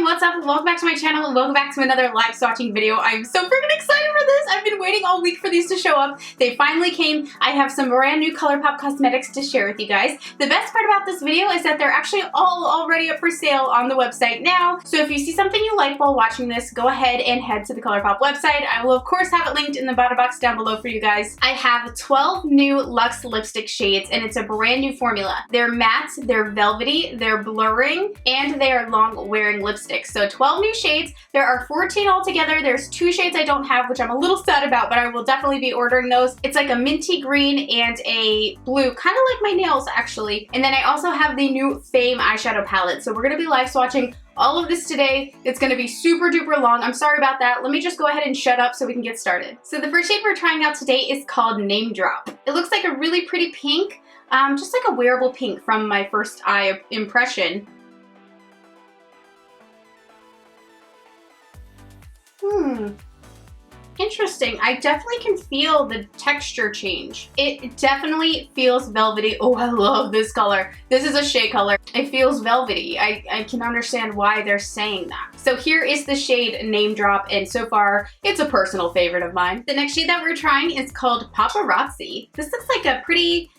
what's up? Welcome back to my channel and welcome back to another live swatching video. I'm so freaking excited for this. I've been waiting all week for these to show up. They finally came. I have some brand new Colourpop cosmetics to share with you guys. The best part about this video is that they're actually all already up for sale on the website now. So if you see something you like while watching this, go ahead and head to the Colourpop website. I will of course have it linked in the bottom box down below for you guys. I have 12 new Luxe lipstick shades and it's a brand new formula. They're matte, they're velvety, they're blurring, and they are long wearing lipsticks. So 12 new shades. There are 14 altogether. There's 2 shades I don't have, which I'm a little sad about, but I will definitely be ordering those. It's like a minty green and a blue, kind of like my nails actually. And then I also have the new Fame eyeshadow palette. So we're gonna be live swatching all of this today. It's gonna be super duper long. I'm sorry about that. Let me just go ahead and shut up so we can get started. So the first shade we're trying out today is called Name Drop. It looks like a really pretty pink, just like a wearable pink from my first eye impression. Interesting. I definitely can feel the texture change. It definitely feels velvety. Oh, I love this color. This is a SHAE color. It feels velvety. I can understand why they're saying that. So here is the shade Name Drop, and so far, it's a personal favorite of mine. The next shade that we're trying is called Paparazzi. This looks like a pretty,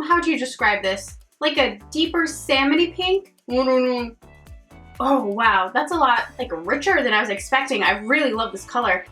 how do you describe this? Like a deeper salmony pink? Oh wow, that's a lot like richer than I was expecting. I really love this color.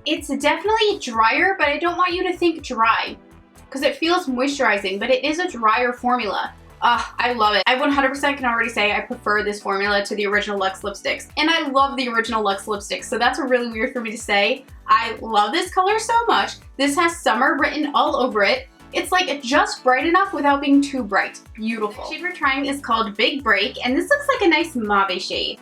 It's definitely drier, but I don't want you to think dry because it feels moisturizing, but it is a drier formula. I love it. I 100% can already say I prefer this formula to the original Luxe lipsticks. And I love the original Luxe lipsticks, so that's really weird for me to say. I love this color so much. This has summer written all over it. It's like just bright enough without being too bright. Beautiful. The shade we're trying is called Big Break, and this looks like a nice mauve shade.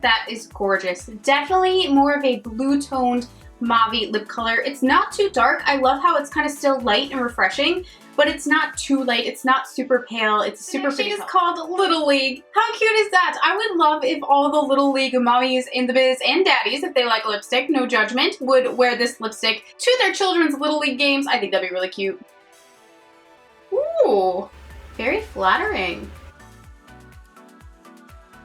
That is gorgeous. Definitely more of a blue-toned mauve lip color. It's not too dark. I love how it's kind of still light and refreshing, but it's not too light. It's not super pale. It's super pretty. The shade is called Little League. How cute is that? I would love if all the Little League mommies in the biz and daddies, if they like lipstick, no judgment, would wear this lipstick to their children's Little League games. I think that'd be really cute. Ooh, very flattering.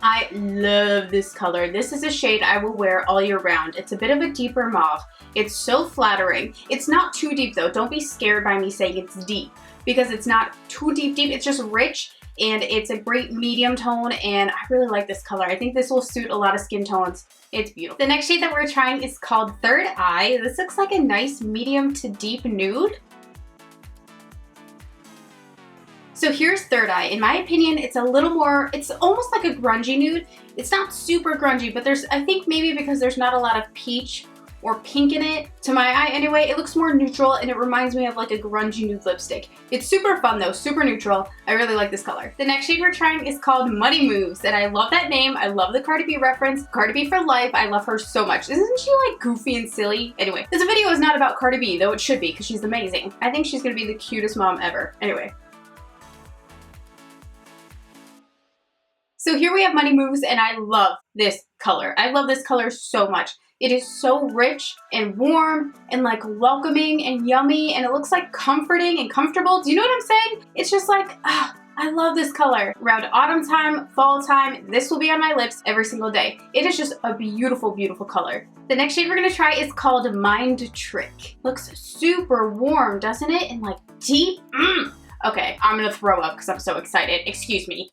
I love this color. This is a shade I will wear all year round. It's a bit of a deeper mauve. It's so flattering. It's not too deep though. Don't be scared by me saying it's deep because it's not too deep. It's just rich and it's a great medium tone and I really like this color. I think this will suit a lot of skin tones. It's beautiful. The next shade that we're trying is called Third Eye. This looks like a nice medium to deep nude. So here's Third Eye. In my opinion, it's a little more, it's almost like a grungy nude. It's not super grungy, but there's, I think maybe because there's not a lot of peach or pink in it, to my eye anyway, it looks more neutral and it reminds me of like a grungy nude lipstick. It's super fun though, super neutral. I really like this color. The next shade we're trying is called Money Moves, and I love that name. I love the Cardi B reference. Cardi B for life. I love her so much. Isn't she like goofy and silly? Anyway, this video is not about Cardi B, though it should be because she's amazing. I think she's gonna be the cutest mom ever. Anyway. So here we have Money Moves, and I love this color. I love this color so much. It is so rich and warm and like welcoming and yummy, and it looks like comforting and comfortable. Do you know what I'm saying? It's just like, I love this color. Around autumn time, fall time, this will be on my lips every single day. It is just a beautiful, beautiful color. The next shade we're gonna try is called Mind Trick. Looks super warm, doesn't it? And like deep. Okay, I'm gonna throw up because I'm so excited. Excuse me.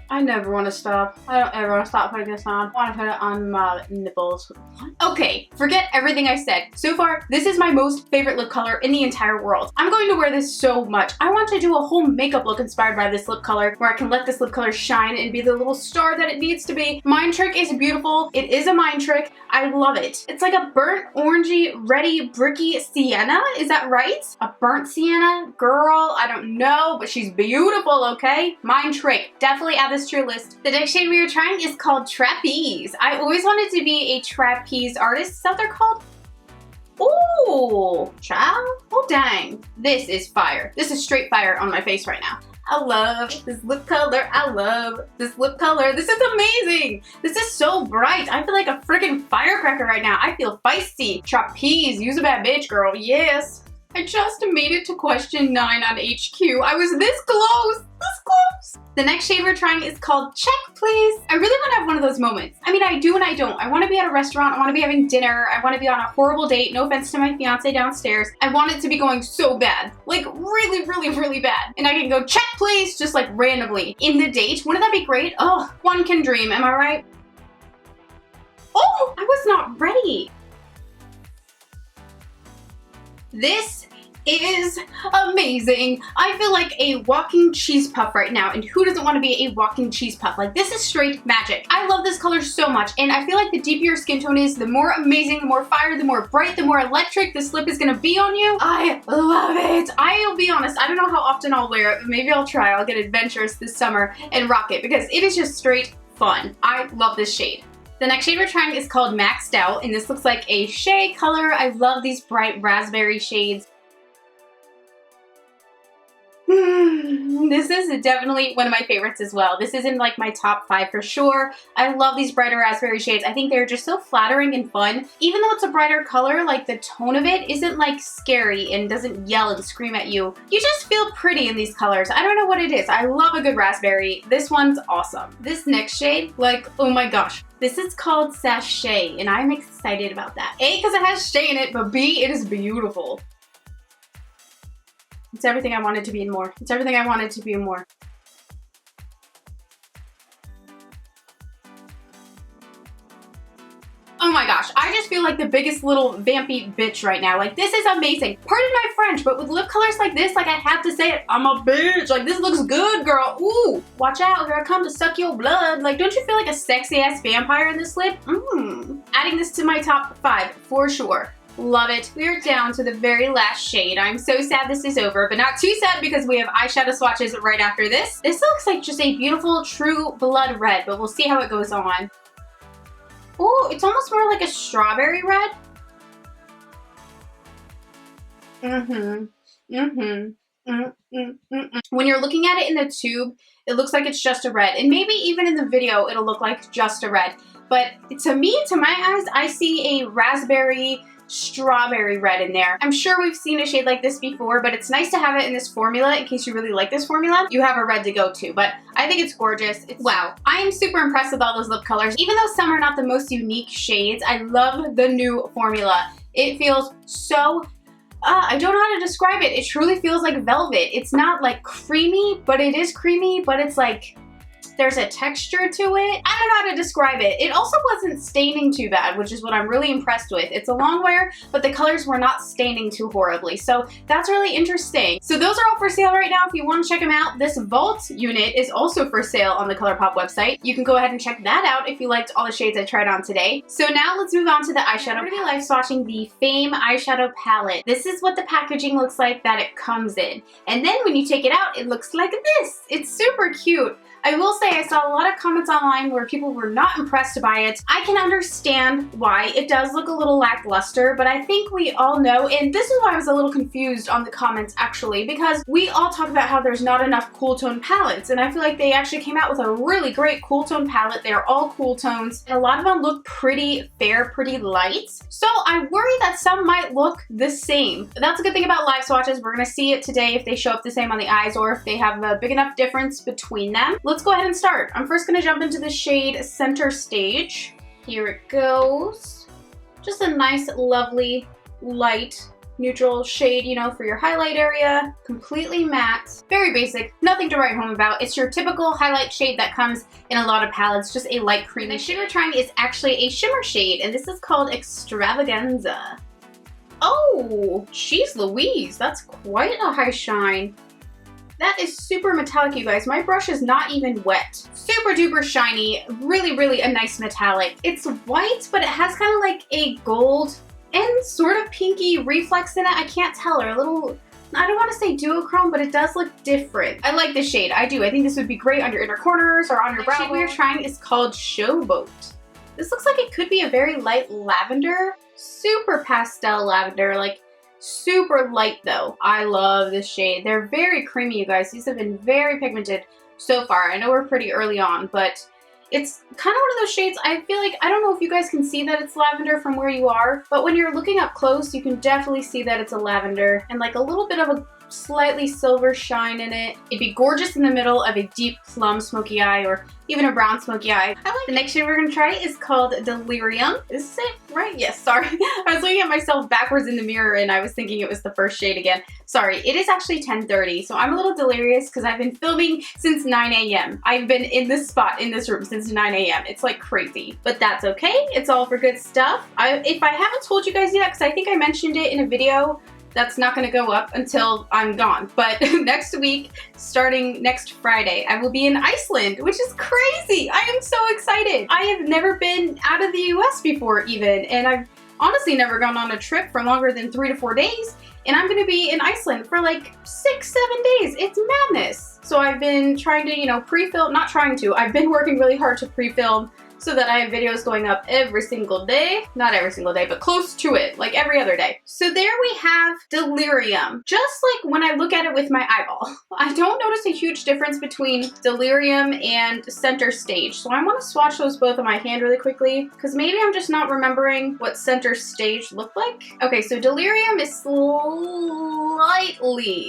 I never want to stop. I don't ever want to stop putting this on. I want to put it on my nipples. What? Okay, forget everything I said. So far, this is my most favorite lip color in the entire world. I'm going to wear this so much. I want to do a whole makeup look inspired by this lip color where I can let this lip color shine and be the little star that it needs to be. Mind Trick is beautiful. It is a mind trick. I love it. It's like a burnt orangey, reddy, bricky sienna. Is that right? A burnt sienna? Girl, I don't know, but she's beautiful, okay? Mind Trick. Definitely add this to your list. The next shade we are trying is called Trapeze. I always wanted to be a trapeze artist. Is that what they're called? Ooh, child. Oh dang. This is fire. This is straight fire on my face right now. I love this lip color. I love this lip color. This is amazing. This is so bright. I feel like a freaking firecracker right now. I feel feisty. Trapeze. Use a bad bitch, girl. Yes. I just made it to question 9 on HQ. I was this close. This close. The next shade we're trying is called Check Please. I really want to have one of those moments. I mean, I do and I don't. I want to be at a restaurant. I want to be having dinner. I want to be on a horrible date. No offense to my fiance downstairs. I want it to be going so bad. Like really, really, really bad. And I can go check please just like randomly in the date. Wouldn't that be great? Oh, one can dream. Am I right? Oh, I was not ready. This is amazing. I feel like a walking cheese puff right now, and who doesn't want to be a walking cheese puff? Like, this is straight magic. I love this color so much, and I feel like the deeper your skin tone is, the more amazing, the more fire, the more bright, the more electric this lip is gonna be on you. I love it. I'll be honest, I don't know how often I'll wear it, but maybe I'll try. I'll get adventurous this summer and rock it because it is just straight fun. I love this shade. The next shade we're trying is called Maxed Out, and this looks like a SHAE color. I love these bright raspberry shades. This is definitely one of my favorites as well. This is in like my top 5 for sure. I love these brighter raspberry shades. I think they're just so flattering and fun. Even though it's a brighter color, like the tone of it isn't like scary and doesn't yell and scream at you. You just feel pretty in these colors. I don't know what it is. I love a good raspberry. This one's awesome. This next shade, like, oh my gosh. This is called SHAE, and I'm excited about that. A, because it has SHAE in it, but B, it is beautiful. It's everything I wanted to be and more. It's everything I wanted to be and more. Oh my gosh, I just feel like the biggest little vampy bitch right now. Like, this is amazing. Pardon my French, but with lip colors like this, like I have to say it, I'm a bitch. Like, this looks good, girl. Ooh, watch out, here I come to suck your blood. Like, don't you feel like a sexy ass vampire in this lip? Adding this to my top 5 for sure. Love it. We are down to the very last shade. I'm so sad this is over, but not too sad because we have eyeshadow swatches right after this. This looks like just a beautiful true blood red, but we'll see how it goes on. Oh, it's almost more like a strawberry red. When you're looking at it in the tube, it looks like it's just a red, and maybe even in the video it'll look like just a red. But to me, to my eyes, I see a raspberry strawberry red in there. I'm sure we've seen a shade like this before, but it's nice to have it in this formula in case you really like this formula. You have a red to go to, but I think it's gorgeous. Wow. I am super impressed with all those lip colors. Even though some are not the most unique shades, I love the new formula. It feels so I don't know how to describe it. It truly feels like velvet. It's not like creamy, but it is creamy, but it's like there's a texture to it. I don't know how to describe it. It also wasn't staining too bad, which is what I'm really impressed with. It's a long wear, but the colors were not staining too horribly. So that's really interesting. So those are all for sale right now. If you want to check them out, this Vault unit is also for sale on the Colourpop website. You can go ahead and check that out if you liked all the shades I tried on today. So now let's move on to the eyeshadow. We're going to be live swatching the Fame eyeshadow palette. This is what the packaging looks like that it comes in. And then when you take it out, it looks like this. It's super cute. I will say I saw a lot of comments online where people were not impressed by it. I can understand why. It does look a little lackluster, but I think we all know, and this is why I was a little confused on the comments actually, because we all talk about how there's not enough cool tone palettes, and I feel like they actually came out with a really great cool tone palette. They're all cool tones, and a lot of them look pretty fair, pretty light. So I worry that some might look the same. That's a good thing about live swatches. We're gonna see it today if they show up the same on the eyes or if they have a big enough difference between them. Let's go ahead and start. I'm first going to jump into the shade Center Stage. Here it goes. Just a nice, lovely, light, neutral shade, you know, for your highlight area. Completely matte. Very basic. Nothing to write home about. It's your typical highlight shade that comes in a lot of palettes. Just a light creamy. The shade we're trying is actually a shimmer shade, and this is called Extravaganza. Oh, jeez Louise. That's quite a high shine. That is super metallic, you guys. My brush is not even wet. Super duper shiny. Really, really a nice metallic. It's white, but it has kind of like a gold and sort of pinky reflex in it. I can't tell. Or a little, I don't want to say duochrome, but it does look different. I like this shade. I do. I think this would be great on your inner corners or on your brow. The shade we are trying is called Showboat. This looks like it could be a very light lavender. Super pastel lavender. Like, Super light though. I love this shade. They're very creamy, you guys. These have been very pigmented so far. I know we're pretty early on, but it's kind of one of those shades, I feel like, I don't know if you guys can see that it's lavender from where you are, but when you're looking up close, you can definitely see that it's a lavender and like a little bit of a slightly silver shine in it. It'd be gorgeous in the middle of a deep plum smoky eye or even a brown smoky eye. The next shade we're gonna try is called Delirium. Is it right? Yes, sorry. I was looking at myself backwards in the mirror and I was thinking it was the first shade again. Sorry, it is actually 10:30, so I'm a little delirious because I've been filming since 9 a.m. I've been in this spot in this room since 9 a.m. It's like crazy, but that's okay. It's all for good stuff. If I haven't told you guys yet, because I think I mentioned it in a video that's not going to go up until I'm gone. But next week, starting next Friday, I will be in Iceland, which is crazy. I am so excited. I have never been out of the US before even, and I've honestly never gone on a trip for longer than 3 to 4 days. And I'm going to be in Iceland for like 6, 7 days. It's madness. So I've been trying to, you know, pre-film, not trying to, I've been working really hard to pre-film so that I have videos going up every single day. Not every single day, but close to it, like every other day. So there we have Delirium. Just like when I look at it with my eyeball, I don't notice a huge difference between Delirium and Center Stage. So I want to swatch those both on my hand really quickly because maybe I'm just not remembering what Center Stage looked like. Okay, so Delirium is slightly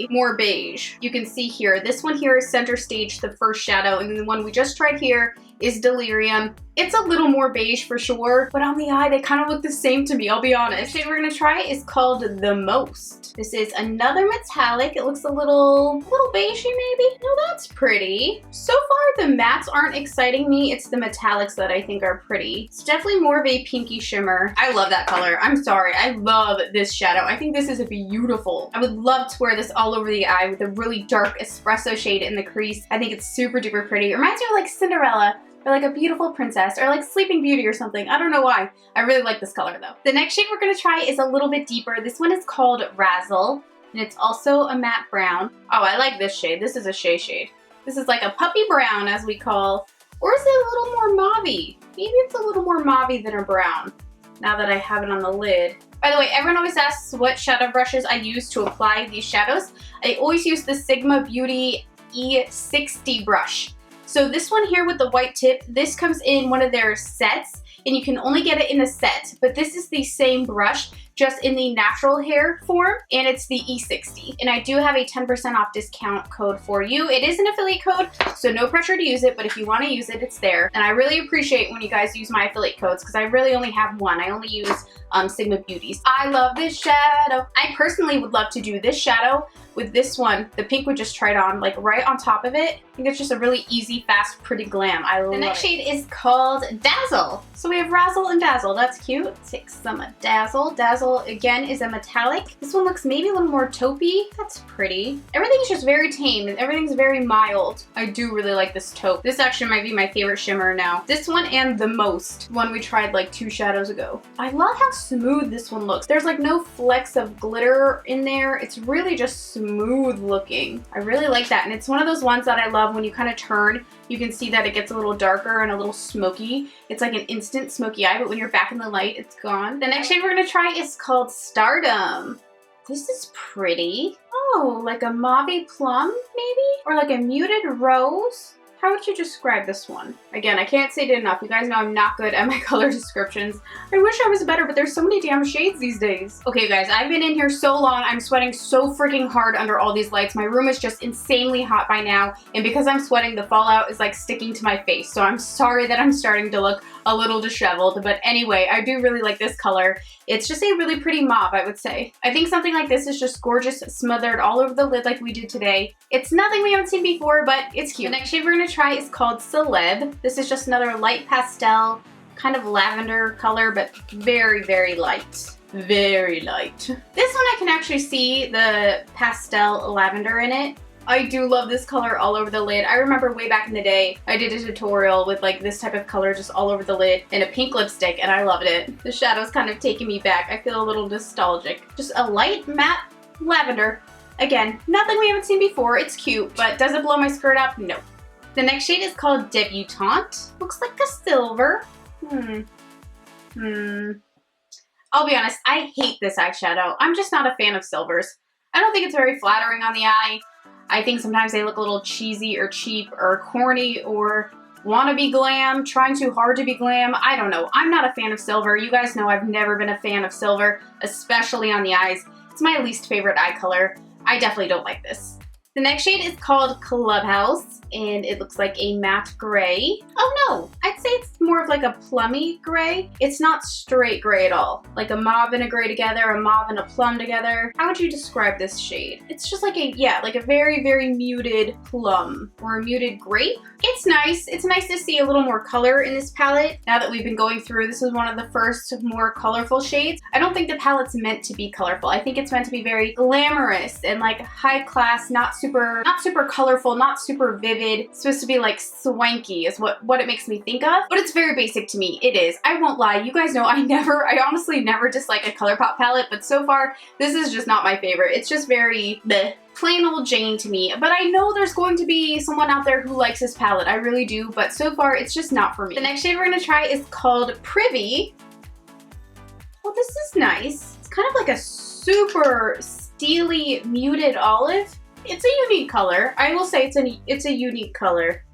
more beige. You can see here, this one here is Center Stage, the first shadow, and then the one we just tried here is Delirium. It's a little more beige for sure, but on the eye, they kind of look the same to me, I'll be honest. The shade we're gonna try is called The Most. This is another metallic. It looks a little beigey maybe. No, that's pretty. So far, the mattes aren't exciting me. It's the metallics that I think are pretty. It's definitely more of a pinky shimmer. I love that color. I'm sorry, I love this shadow. I think this is beautiful. I would love to wear this all over the eye with a really dark espresso shade in the crease. I think it's super duper pretty. It reminds me of like Cinderella, or like a beautiful princess, or like Sleeping Beauty or something. I don't know why. I really like this color though. The next shade we're gonna try is a little bit deeper. This one is called Razzle, and it's also a matte brown. Oh, I like this shade. This is a SHAE shade. This is like a puppy brown, as we call, or is it a little more mauve-y? Maybe it's a little more mauve-y than a brown, now that I have it on the lid. By the way, everyone always asks what shadow brushes I use to apply these shadows. I always use the Sigma Beauty E60 brush. So this one here with the white tip, this comes in one of their sets, and you can only get it in a set, but this is the same brush, just in the natural hair form, and it's the E60. And I do have a 10% off discount code for you. It is an affiliate code, so no pressure to use it, but if you want to use it, it's there. And I really appreciate when you guys use my affiliate codes, because I really only have one. I only use Sigma Beauties. I love this shadow. I personally would love to do this shadow with this one, the pink we just tried on, like right on top of it. I think it's just a really easy, fast, pretty glam. I love it. The next shade is called Dazzle. So we have Razzle and Dazzle. That's cute. Take some Dazzle. Dazzle, again, is a metallic. This one looks maybe a little more taupey. That's pretty. Everything's just very tame and everything's very mild. I do really like this taupe. This actually might be my favorite shimmer now. This one and The Most, one we tried like 2 shadows ago. I love how smooth this one looks. There's like no flecks of glitter in there. It's really just smooth looking. I really like that, and it's one of those ones that I love when you kind of turn, you can see that it gets a little darker and a little smoky. It's like an instant smoky eye, but when you're back in the light, it's gone. The next shade we're gonna try is called Stardom. This is pretty. Oh, like a mauve plum maybe? Or like a muted rose? How would you describe this one? Again, I can't say it enough. You guys know I'm not good at my color descriptions. I wish I was better, but there's so many damn shades these days. Okay guys, I've been in here so long, I'm sweating so freaking hard under all these lights. My room is just insanely hot by now, and because I'm sweating, the fallout is like sticking to my face. So I'm sorry that I'm starting to look a little disheveled, but anyway, I do really like this color. It's just a really pretty mauve, I would say. I think something like this is just gorgeous, smothered all over the lid like we did today. It's nothing we haven't seen before, but it's cute. The next shade we're gonna try is called Celeb. This is just another light pastel, kind of lavender color, but very, very light. Very light. This one I can actually see the pastel lavender in it. I do love this color all over the lid. I remember way back in the day, I did a tutorial with like this type of color just all over the lid and a pink lipstick, and I loved it. The shadow's kind of taking me back. I feel a little nostalgic. Just a light matte lavender. Again, nothing we haven't seen before. It's cute, but does it blow my skirt up? No. The next shade is called Debutante. Looks like a silver. I'll be honest, I hate this eyeshadow. I'm just not a fan of silvers. I don't think it's very flattering on the eye. I think sometimes they look a little cheesy or cheap or corny or want to be glam, trying too hard to be glam. I don't know. I'm not a fan of silver. You guys know I've never been a fan of silver, especially on the eyes. It's my least favorite eye color. I definitely don't like this. The next shade is called Clubhouse, and it looks like a matte gray. Oh no, I'd say it's more of like a plummy gray. It's not straight gray at all. Like a mauve and a gray together, a mauve and a plum together. How would you describe this shade? It's just like a, yeah, like a very, very muted plum or a muted grape. It's nice. It's nice to see a little more color in this palette. Now that we've been going through, this is one of the first more colorful shades. I don't think the palette's meant to be colorful. I think it's meant to be very glamorous and like high class, not super colorful, not super vivid. It's supposed to be like swanky is what it makes me think of, but it's very basic to me. It is. I won't lie. You guys know I honestly never dislike a Colourpop palette, but so far this is just not my favorite. It's just very bleh, plain old Jane to me, but I know there's going to be someone out there who likes this palette. I really do, but so far it's just not for me. The next shade we're gonna try is called Privy. Well, this is nice. It's kind of like a super steely muted olive. It's a unique color. I will say it's a unique color.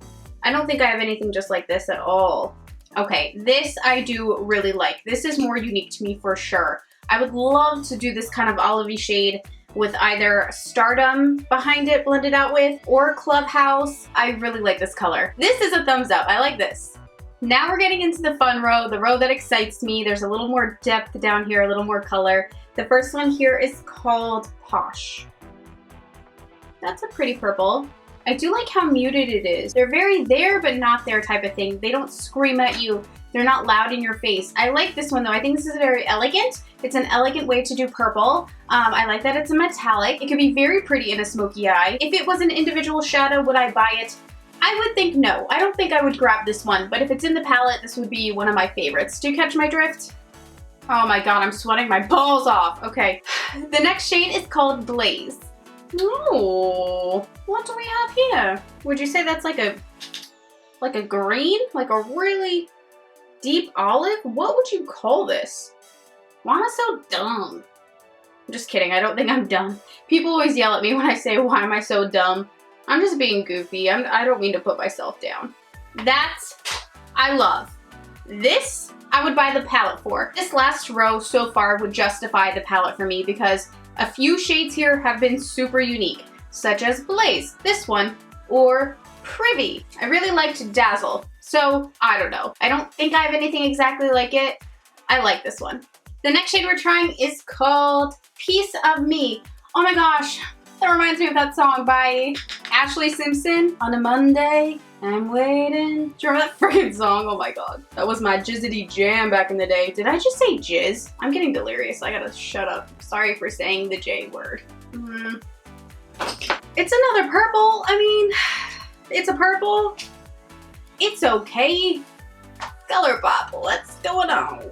I don't think I have anything just like this at all. Okay, this I do really like. This is more unique to me for sure. I would love to do this kind of olivey shade with either Stardom behind it blended out with or Clubhouse. I really like this color. This is a thumbs up. I like this. Now we're getting into the fun row, the row that excites me. There's a little more depth down here, a little more color. The first one here is called Posh. That's a pretty purple. I do like how muted it is. They're very there but not there type of thing. They don't scream at you. They're not loud in your face. I like this one though. I think this is very elegant. It's an elegant way to do purple. I like that it's a metallic. It could be very pretty in a smoky eye. If it was an individual shadow, would I buy it? I would think no. I don't think I would grab this one, but if it's in the palette, this would be one of my favorites. Do you catch my drift? Oh my god, I'm sweating my balls off. Okay. The next shade is called Blaze. Oh, what do we have here? Would you say that's like a green? Like a really deep olive? What would you call this? Why am I so dumb? I'm just kidding. I don't think I'm dumb. People always yell at me when I say, why am I so dumb? I'm just being goofy. I don't mean to put myself down. That's, I love. This, I would buy the palette for. This last row so far would justify the palette for me because a few shades here have been super unique, such as Blaze, this one, or Privy. I really liked Dazzle, so I don't know. I don't think I have anything exactly like it. I like this one. The next shade we're trying is called Piece of Me. Oh my gosh, that reminds me of that song by Ashley Simpson. On a Monday, I'm waiting. Do you remember that freaking song? Oh my god. That was my jizzity jam back in the day. Did I just say jizz? I'm getting delirious. I gotta shut up. Sorry for saying the J word. It's another purple. I mean, it's a purple. It's okay. Colourpop, what's going on?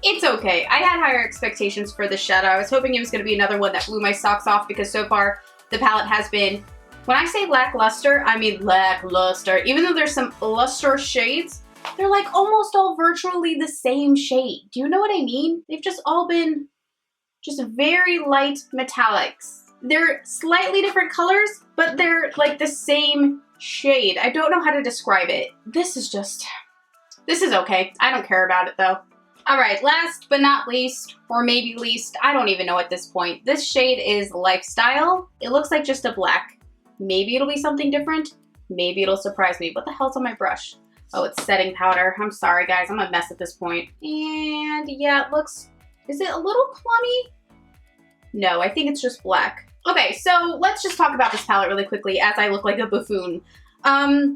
It's okay. I had higher expectations for this shadow. I was hoping it was gonna be another one that blew my socks off because so far the palette has been, when I say lackluster, I mean lackluster. Even though there's some luster shades, they're like almost all virtually the same shade. Do you know what I mean? They've just all been just very light metallics. They're slightly different colors, but they're like the same shade. I don't know how to describe it. This is okay. I don't care about it though. All right, last but not least, or maybe least, I don't even know at this point. This shade is Lifestyle. It looks like just a black. Maybe it'll be something different. Maybe it'll surprise me. What the hell's on my brush? Oh, it's setting powder. I'm sorry, guys. I'm a mess at this point. And yeah, it looks, is it a little plummy? No, I think it's just black. Okay, so let's just talk about this palette really quickly as I look like a buffoon.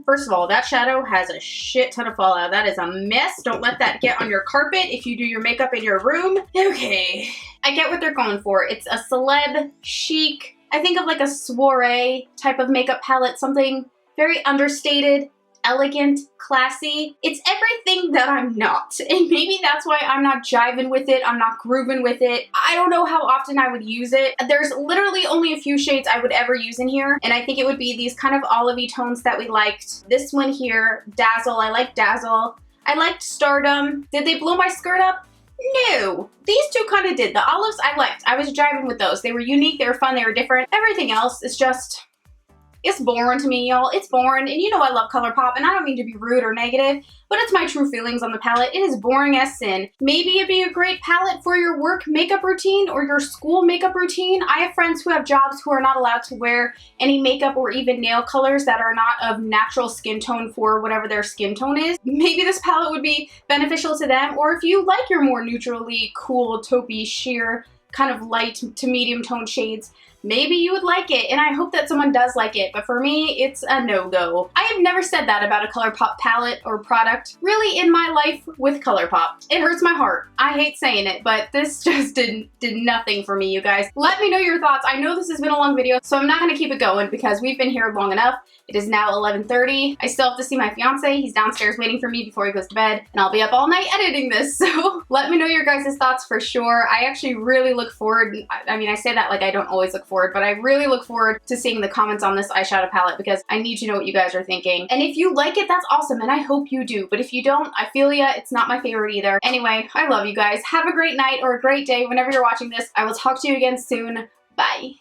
First of all, that shadow has a shit ton of fallout. That is a mess. Don't let that get on your carpet if you do your makeup in your room. Okay, I get what they're going for. It's a celeb, chic, I think of like a soiree type of makeup palette, something very understated, elegant, classy. It's everything that I'm not. And maybe that's why I'm not jiving with it. I'm not grooving with it. I don't know how often I would use it. There's literally only a few shades I would ever use in here. And I think it would be these kind of olivey tones that we liked. This one here, Dazzle. I like Dazzle. I liked Stardom. Did they blow my skirt up? No. These two kind of did. The olives I liked. I was driving with those. They were unique, they were fun, they were different. Everything else is just, it's boring to me, y'all. It's boring, and you know I love Colourpop, and I don't mean to be rude or negative, but it's my true feelings on the palette. It is boring as sin. Maybe it'd be a great palette for your work makeup routine or your school makeup routine. I have friends who have jobs who are not allowed to wear any makeup or even nail colors that are not of natural skin tone for whatever their skin tone is. Maybe this palette would be beneficial to them, or if you like your more neutrally cool, taupey, sheer, kind of light to medium tone shades, maybe you would like it, and I hope that someone does like it, but for me, it's a no-go. I have never said that about a Colourpop palette or product, really, in my life with Colourpop. It hurts my heart. I hate saying it, but this just did nothing for me, you guys. Let me know your thoughts. I know this has been a long video, so I'm not gonna keep it going because we've been here long enough. It is now 11:30. I still have to see my fiance. He's downstairs waiting for me before he goes to bed, and I'll be up all night editing this, so let me know your guys' thoughts for sure. I actually really look forward, I mean, I say that like I don't always look forward, but I really look forward to seeing the comments on this eyeshadow palette because I need to know what you guys are thinking. And if you like it, that's awesome, and I hope you do, but if you don't, I feel ya, it's not my favorite either. Anyway, I love you guys. Have a great night or a great day whenever you're watching this. I will talk to you again soon. Bye.